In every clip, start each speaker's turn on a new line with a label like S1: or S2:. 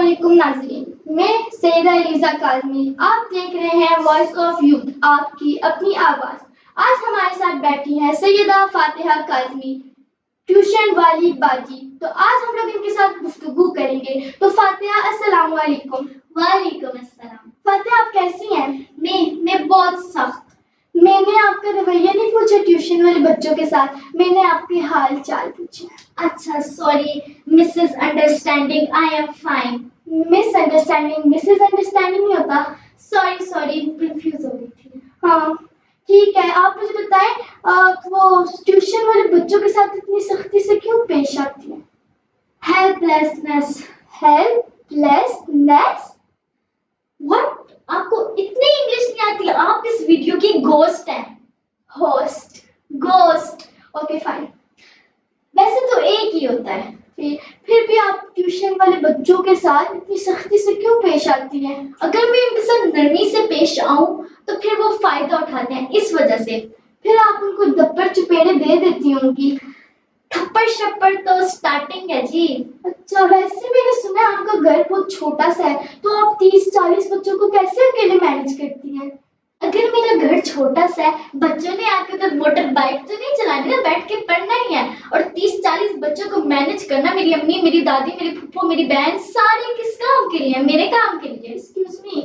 S1: علیکم ناظرین، میں سیدہ الیزا کاظمی، آپ دیکھ رہے ہیں وائس آف یوتھ، آپ کی اپنی آواز۔ آج ہمارے ساتھ بیٹھی ہیں سیدہ فاتحہ کاظمی، ٹیوشن والی باجی۔ تو آج ہم لوگ ان کے ساتھ گفتگو کریں گے۔ تو فاتحہ السلام علیکم۔
S2: وعلیکم السلام۔
S1: فاتحہ آپ کیسی ہیں؟
S2: میں بہت سخت۔
S1: میں نے آپ کا رویہ نہیں پوچھا ٹیوشن والے بچوں کے ساتھ، میں نے آپ کے حال چال پوچھا۔
S2: اچھا sorry Mrs understanding, I am fine.
S1: Miss understanding Mrs understanding نہیں ہوتا۔
S2: سوری کنفیوز ہو گئی تھی۔
S1: ہاں ٹھیک ہے، آپ مجھے بتائیں وہ ٹیوشن والے بچوں کے ساتھ اتنی سختی سے کیوں پیش آتی ہیں؟
S2: Help lessons.
S1: Help lessons?
S2: What? آپ کو اتنی انگلش نہیں آتی؟ آپ اس ویڈیو کی گوسٹ ہیں۔
S1: ہوسٹ؟
S2: گوسٹ۔
S1: Okay fine.
S2: ویسے تو ایک ہی ہوتا ہے۔
S1: پھر بھی آپ ٹیوشن والے بچوں کے ساتھ اتنی سختی سے کیوں پیش آتی ہیں؟
S2: اگر میں ان کے ساتھ نرمی سے پیش آؤں تو پھر وہ فائدہ اٹھاتے ہیں، اس وجہ سے۔
S1: پھر آپ ان کو دپڑ چپیڑے دے دیتی ہوں گی؟
S2: تھپڑ شپڑ تو سٹارٹنگ ہے جی۔
S1: اچھا، ویسے میں نے سنا آپ کا گھر بہت چھوٹا سا ہے، تو آپ 30-40 بچوں کو کیسے اکیلے مینج کرتی ہیں؟
S2: اگر میرا گھر چھوٹا سا ہے، بچوں نے آ کے ادھر موٹر بائک تو نہیں چلانی نا، بیٹھ کے پڑھنا ہی ہے۔ اور 30-40 بچوں کو مینج کرنا، میری امی، میری دادی، میری پھپھو، میری بہن، سارے کس کام کے لیے؟ میرے کام کے لیے۔
S1: ایکسکیوز می،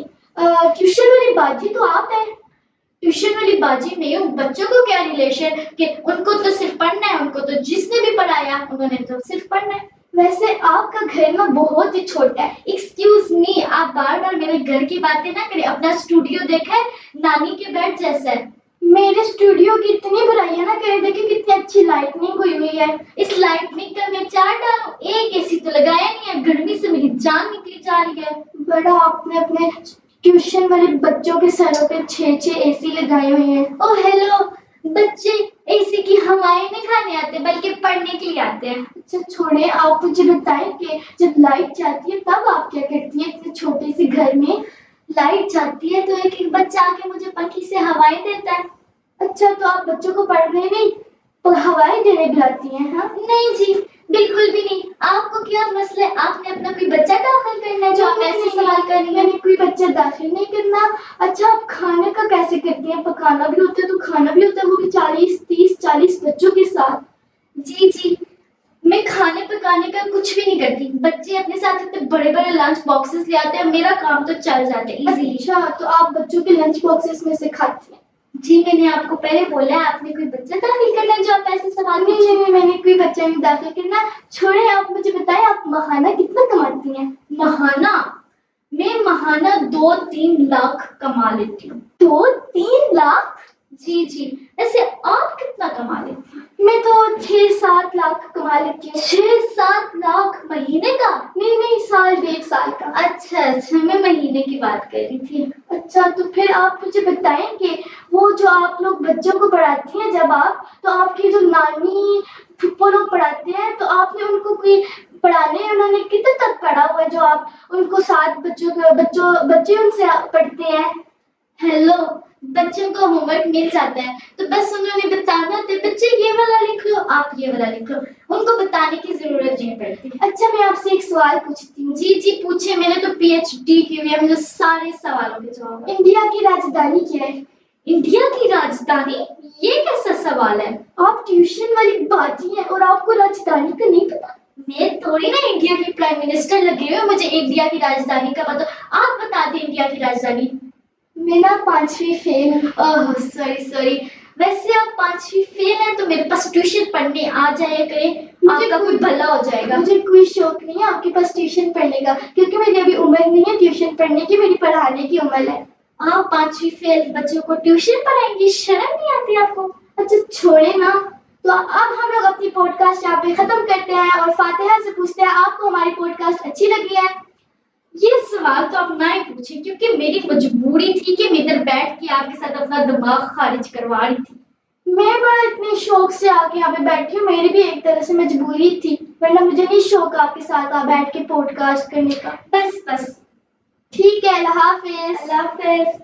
S1: ٹیوشن والی باجی تو آپ ہیں؟
S2: ٹیوشن والی باجی نہیں ہوں، بچوں کو کیا ریلیشن کہ ان کو تو صرف پڑھنا ہے، ان کو تو جس نے بھی پڑھایا انہوں نے تو صرف پڑھنا ہے۔
S1: ویسے آپ کا گھر نا بہت ہی چھوٹا ہے۔
S2: ایکسکیوز می، آپ بار بار میرے گھر کی باتیں نہ کریں، اپنا اسٹوڈیو دیکھا ہے؟ نانی کے بیڈ جیسا ہے۔
S1: میرے اسٹوڈیو کی اتنی برائیاں نہ کریں، دیکھیں کتنی اچھی لائٹنگ ہوئی ہوئی ہے۔
S2: اس لائٹنگ کا میں چار ڈالوں، ایک اے سی تو لگایا نہیں ہے، گرمی سے میری جان نکلی جا رہی ہے۔
S1: بڑا آپ نے اپنے ٹیوشن والے بچوں کے سروں پہ 6 اے سی لگائے ہوئے ہیں۔
S2: او ہیلو، بچے اے سی کی ہوائیں نہیں کھانے آتے بلکہ پڑھنے کے لیے آتے ہیں۔
S1: اچھا چھوڑیں، آپ مجھے بتائیں کہ جب لائٹ جاتی ہے تب آپ کیا کرتی ہیں اتنے چھوٹے سے گھر میں؟
S2: لائٹ جاتی ہے تو ایک ایک بچہ آ کے مجھے پنکھی سے ہوائیں دیتا ہے۔
S1: اچھا، تو آپ بچوں کو پڑھنے نہیں ہوائیں دینے بلاتی ہیں؟ ہاں
S2: نہیں جی، بالکل بھی نہیں۔ آپ کو کیا مسئلہ ہے؟ آپ نے اپنا کوئی بچہ داخل کرنا ہے جو آپ ایسے سوال کر رہی
S1: میں
S2: ہیں؟
S1: نے کوئی بچہ داخل نہیں کرنا۔ اچھا، آپ کھانے کا کیسے کرتی ہیں؟ پکانا بھی ہوتا ہے تو کھانا بھی ہوتا ہے، وہ بھی 40-30-40 بچوں کے ساتھ۔
S2: جی، میں کھانے پکانے کا کچھ بھی نہیں کرتی، بچے اپنے ساتھ اتنے بڑے بڑے لنچ باکسز لے آتے ہیں، میرا کام تو چل جاتا ہے ایزیلی۔
S1: اچھا، تو آپ بچوں کے لنچ باکسز میں سے کھاتی ہیں؟
S2: جی، میں نے آپ کو پہلے بولا ہے، آپ نے کوئی بچہ داخل کرنا ہے جو آپ ایسے سوال پوچھیں؟
S1: نہیں، میں نے کوئی بچہ نہیں داخل کرنا۔ چھوڑیں، آپ مجھے بتائیں آپ ماہانہ کتنا کماتی ہیں؟
S2: ماہانہ؟ میں ماہانہ 2-3 لاکھ کما لیتی ہوں۔
S1: 2-3 لاکھ؟
S2: جی، ویسے آپ کتنا کما لیتی ہیں؟
S1: میں تو 6-7 لاکھ کما لیتی ہوں۔
S2: 6-7 لاکھ مہینے کا؟
S1: نہیں، سال 1.5 سال کا۔
S2: اچھا، میں مہینے کی بات کر رہی تھی۔
S1: اچھا، تو پھر آپ مجھے بتائیں کہ وہ جو آپ لوگ بچوں کو پڑھاتی ہیں جب آپ، تو آپ کی جو نانی پھپھو لوگ پڑھاتے ہیں، تو آپ نے ان کو کوئی پڑھانے انہوں نے کتنے تک پڑھا ہوا ہے جو آپ ان کو 7 بچے ان سے پڑھتے ہیں؟
S2: ہیلو، بچوں کو ہوم ورک مل جاتا ہے تو بس انہوں نے بتانا ہوتا ہے، بچے یہ والا لکھ لو، آپ یہ والا لکھ لو، ان کو بتانے کی ضرورت نہیں پڑتی۔
S1: اچھا، میں آپ سے ایک سوال پوچھتی ہوں۔
S2: جی پوچھے، میں نے تو PhD کی ہوئی ہے، مجھے سارے سوالوں کے جواب۔
S1: انڈیا کی راجدھانی کیا ہے؟
S2: انڈیا کی راجدھانی؟ یہ کیسا سوال ہے؟
S1: آپ ٹیوشن والی باجی ہیں اور آپ کو راجدھانی کا نہیں پتا؟
S2: میں تھوڑی نا انڈیا کی پرائم منسٹر لگے ہوئے، مجھے انڈیا کی راجدھانی کا پتا۔ آپ بتا دیں انڈیا کی راجدھانی۔
S1: میں نا 5ویں فیل ہوں۔
S2: سوری، ویسے آپ 5ویں فیل ہیں تو میرے پاس ٹیوشن پڑھنے آ جایا کریں، آپ کا کوئی بھلا ہو جائے گا۔
S1: مجھے کوئی شوق نہیں ہے آپ کے پاس ٹیوشن پڑھنے کا، کیونکہ میری ابھی عمر نہیں ہے ٹیوشن پڑھنے کی، میری پڑھانے کی عمر ہے۔
S2: آپ 5ویں فیل بچوں کو ٹیوشن پڑھائیں گی؟ شرم نہیں آتی آپ کو؟
S1: اچھا چھوڑے نا، تو اب ہم لوگ اپنی پوڈ کاسٹ یہاں پہ ختم کرتے ہیں اور فاتحہ سے پوچھتے ہیں آپ کو ہماری پوڈ کاسٹ اچھی لگی ہے؟
S2: یہ سوال تو آپ نہ ہی پوچھیں، کیونکہ میری مجبوری تھی کہ میں ادھر بیٹھ کے آپ کے ساتھ اپنا دماغ خارج کروا رہی تھی۔
S1: میں بڑا اتنے شوق سے آ کے یہاں پہ بیٹھی ہوں، میری بھی ایک طرح سے مجبوری تھی، ورنہ مجھے نہیں شوق آپ کے ساتھ بیٹھ کے پوڈ کاسٹ کرنے کا۔
S2: بس
S1: ٹھیک ہے، اللہ حافظ۔
S2: اللہ حافظ۔